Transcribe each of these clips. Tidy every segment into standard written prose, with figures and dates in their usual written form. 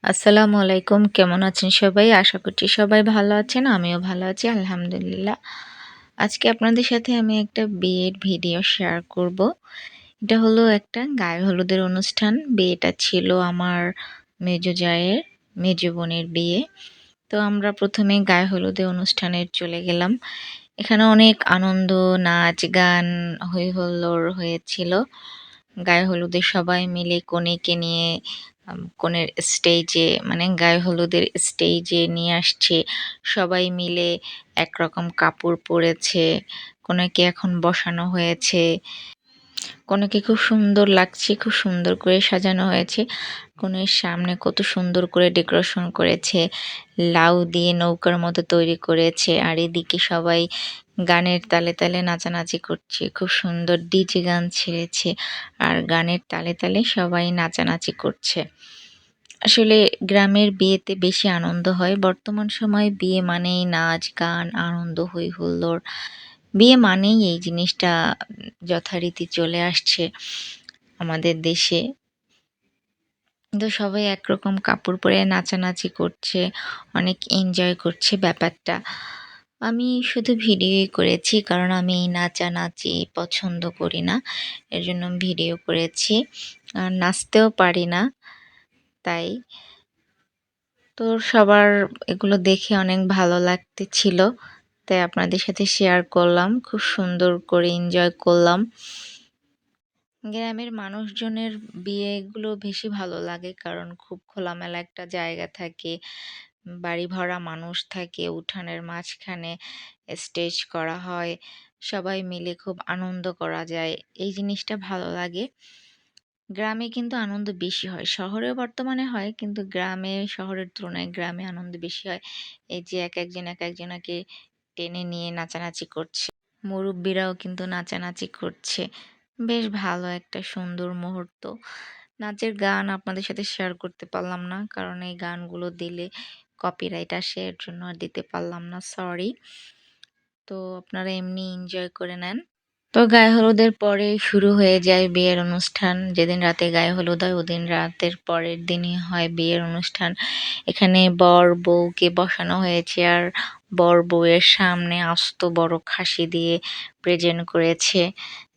আসসালামু আলাইকুম। কেমন আছেন সবাই? আশা করছি সবাই ভালো আছেন। আমিও ভালো আছি আলহামদুলিল্লাহ। আজকে আপনাদের সাথে আমি একটা বিয়ের ভিডিও শেয়ার করব। এটা হলো একটা গায়ে হলুদের অনুষ্ঠান। বিয়েটা ছিল আমার মেজো জায়ের মেজো বোনের বিয়ে। তো আমরা ১ম এ গায়ে হলুদের অনুষ্ঠানে চলে গেলাম। এখানে অনেক আনন্দ, নাচ, গান, হৈ হুল্লোড় হয়েছিল। গায়ে হলুদে সবাই মিলে কনেকে নিয়ে কনের স্টেজে মানে গায়ে হলুদের স্টেজে নিয়ে আসছে। সবাই মিলে একরকম কাপড় পরেছে। কনেকে এখন বসানো হয়েছে। কনেকে খুব সুন্দর লাগছে, খুব সুন্দর করে সাজানো হয়েছে। কনের সামনে কত সুন্দর করে ডেকোরেশন করেছে। লাউ দিয়ে নৌকার মতো তৈরি করেছে। আর এদিকে সবাই গানের তালে তালে নাচানাচি করছে। খুব সুন্দর ডিজে গান ছেড়েছে। আর গানের তালে তালে সবাই নাচানাচি করছে। আসলে গ্রামের বিয়েতে বেশি আনন্দ হয়। বর্তমান সময়ে বিয়ে মানেই নাচ, গান, আনন্দ, হৈ হুল্লোড়। বিয়ে মানেই এই জিনিসটা যথারীতি চলে আসছে আমাদের দেশে। তো সবাই একরকম কাপড় পরে নাচানাচি করছে, অনেক এনজয় করছে ব্যাপারটা। আমি শুধু ভিডিওই করেছি কারণ আমি নাচানাচি পছন্দ করি না। এর জন্য ভিডিও করেছি। আর নাচতেও পারি না। তাই তো সবার এগুলো দেখে অনেক ভালো লাগতেছিল। তাই আপনাদের সাথে শেয়ার করলাম। খুব সুন্দর করে এনজয় করলাম। গ্রামের মানুষজনের বিয়েগুলো বেশি ভালো লাগে কারণ খুব খোলামেলা একটা জায়গা থাকে। বাড়ি ভরা মানুষ থাকে। উঠানের মাঝখানে স্টেজ করা হয়। সবাই মিলে খুব আনন্দ করা যায়। এই জিনিসটা ভালো লাগে। গ্রামে কিন্তু আনন্দ বেশি হয়। শহরেও বর্তমানে হয় কিন্তু গ্রামে শহরের তুলনায় গ্রামে আনন্দ বেশি হয়। এই যে একেকজন একেকজনাকে টেনে নিয়ে নাচানাচি করছে। মুরুব্বিরাও কিন্তু নাচানাচি করছে। বেশ ভালো একটা সুন্দর মুহূর্ত। নাচের গান আপনাদের সাথে শেয়ার করতে পারলাম না। কারণ এই গানগুলো দিলে কপিরাইট আসে। এর জন্য আর দিতে পারলাম না। সরি। তো আপনারা এমনি এনজয় করে নেন। তো গায়ে হলুদের পরে শুরু হয়ে যায় বিয়ের অনুষ্ঠান। যেদিন রাতে গায়ে হলুদ হয় ওদিন রাতের পরের দিনই হয় বিয়ের অনুষ্ঠান। এখানে বর বউকে বসানো হয়েছে আর বর বউয়ের সামনে আস্ত বড় খাসি দিয়ে প্রেজেন্ট করেছে।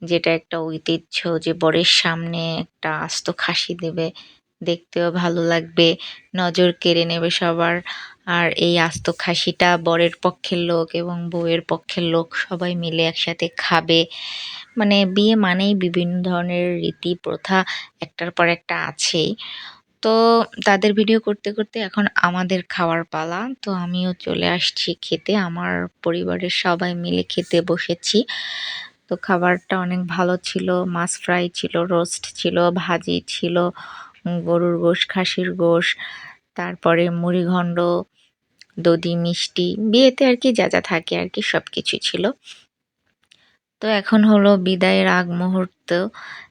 যেটা একটা ঐতিহ্য যে বরের সামনে একটা আস্ত খাসি দেবে। দেখতেও ভালো লাগবে, নজর কেড়ে নেবে সবার। আর এই আস্ত খাসিটা বরের পক্ষের লোক এবং বউয়ের পক্ষের লোক সবাই মিলে একসাথে খাবে। মানে বিয়ে মানেই বিভিন্ন ধরনের রীতি প্রথা একটার পর একটা আছেই। তো তাদের ভিডিও করতে করতে এখন আমাদের খাওয়ার পালা। তো আমিও চলে আসছি খেতে। আমার পরিবারের সবাই মিলে খেতে বসেছি। তো খাবারটা অনেক ভালো ছিল। মাছ ফ্রাই ছিল, রোস্ট ছিল, ভাজি ছিল, গরুর গোশ, খাসির গোশ, তারপরে মুড়িঘণ্ট, দধি, মিষ্টি। বিয়েতে আর কি যা যা থাকে আর কি সবকিছুই ছিল। তো এখন হলো বিদায়ের আগ মুহূর্ত।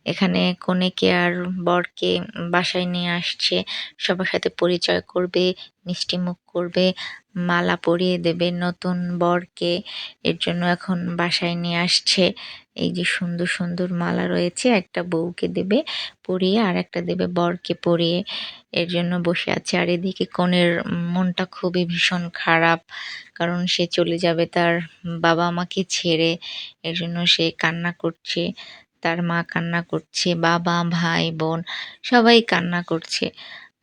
এখানে কনেকে আর বরকে বাসায় নিয়ে আসছে। সবার সাথে পরিচয় করবে, মিষ্টিমুখ করবে, মালা পরিয়ে দেবে নতুন বরকে। এর জন্য এখন বাসায় নিয়ে আসছে। এই যে সুন্দর সুন্দর মালা রয়েছে, একটা বউকে দেবে পরিয়ে আর একটা দেবে বরকে পরিয়ে। এর জন্য বসে আছে। আর এদিকে কনের মনটা খুবই ভীষণ খারাপ। কারণ সে চলে যাবে তার বাবা মাকে ছেড়ে। এজন্য সে কান্না করছে। তার মা কান্না করছে, বাবা, ভাই, বোন সবাই কান্না করছে।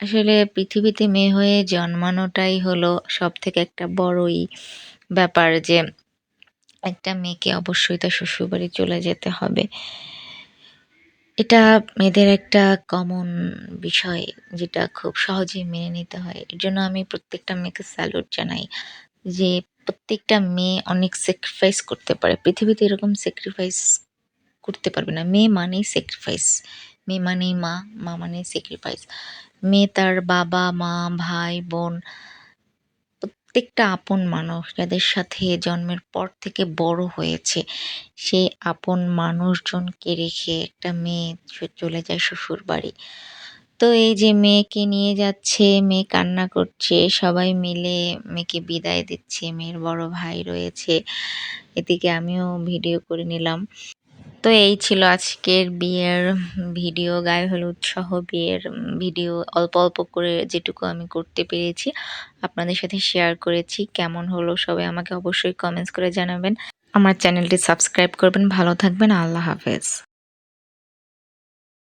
আসলে পৃথিবীতে মেয়ে হয়ে জন্মানোটাই হলো সবথেকে একটা বড়ই ব্যাপার যে একটা মেয়েকে অবশ্যই তার শ্বশুরবাড়ি চলে যেতে হবে। এটা মেয়েদের একটা কমন বিষয় যেটা খুব সহজেই মেনে নিতে হয়। এর জন্য আমি প্রত্যেকটা মেয়েকে স্যালুট জানাই যে প্রত্যেকটা মেয়ে অনেক স্যাক্রিফাইস করতে পারে। পৃথিবীতে এরকম স্যাক্রিফাইস করতে পারবে না। মেয়ে মানেই স্যাক্রিফাইস। মেয়ে মানেই মা, মা মানেই স্যাক্রিফাইস। মেয়ে তার বাবা, মা, ভাই, বোন প্রত্যেকটা আপন মানুষ যাদের সাথে জন্মের পর থেকে বড় হয়েছে, সেই আপন মানুষজনকে রেখে একটা মেয়ে চলে যায় শ্বশুরবাড়ি। তো এই যে মেয়েকে নিয়ে যাচ্ছে, মেয়ে কান্না করছে, সবাই মিলে মেয়েকে বিদায় দিচ্ছে। মেয়ের বড় ভাই রয়েছে। এদিকে আমিও ভিডিও করে নিলাম। তো এই ছিল আজকের বিয়ের ভিডিও, গায়ে হলুদ সহ বিয়ের ভিডিও। অল্প অল্প করে যেটুকু আমি করতে পেরেছি আপনাদের সাথে শেয়ার করেছি। কেমন হলো সবাই আমাকে অবশ্যই কমেন্টস করে জানাবেন। আমার চ্যানেলটি সাবস্ক্রাইব করবেন। ভালো থাকবেন। আল্লাহ হাফেজ।